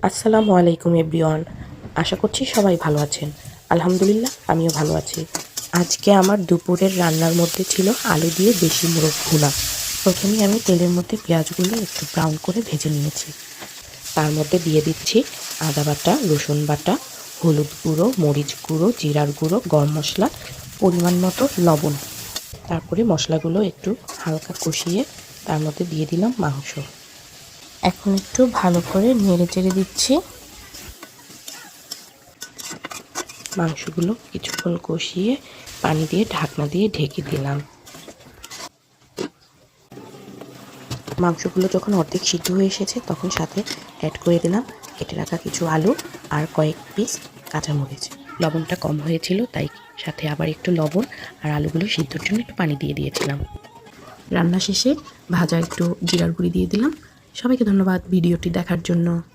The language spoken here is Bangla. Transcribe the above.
আসসালামু আলাইকুম এভরিওয়ান। আশা করছি সবাই ভালো আছেন। আলহামদুলিল্লাহ আমিও ভালো আছি। আজকে আমার দুপুরের রান্নার মধ্যে ছিল আলু দিয়ে দেশি মোরগ ভুনা। প্রথমেই আমি তেলের মধ্যে পেঁয়াজগুলো একটু ব্রাউন করে ভেজে নিয়েছি। তার মধ্যে দিয়ে দিচ্ছি আদা বাটা, রসুন বাটা, হলুদ গুঁড়ো, মরিচ গুঁড়ো, জিরার গুঁড়ো, গরম মশলা, পরিমাণ মতো লবণ। তারপরে মশলাগুলো একটু হালকা কষিয়ে তার মধ্যে দিয়ে দিলাম মাংস। এখন একটু ভালো করে নেড়ে চেড়ে দিচ্ছি। মাংসগুলো কিছুক্ষণ কষিয়ে পানি দিয়ে ঢাকনা দিয়ে ঢেকে দিলাম। মাংসগুলো যখন অর্ধেক সিদ্ধ হয়ে এসেছে তখন সাথে অ্যাড করে দিলাম কেটে রাখা কিছু আলু আর কয়েক পিস কাঁচামরিচ। লবণটা কম হয়েছিল তাই সাথে আবার একটু লবণ আর আলুগুলো সিদ্ধর জন্য একটু পানি দিয়ে দিয়েছিলাম। রান্না শেষে ভাজা একটু জিরার গুঁড়ি দিয়ে দিলাম। সবাইকে ধন্যবাদ ভিডিওটি দেখার জন্য।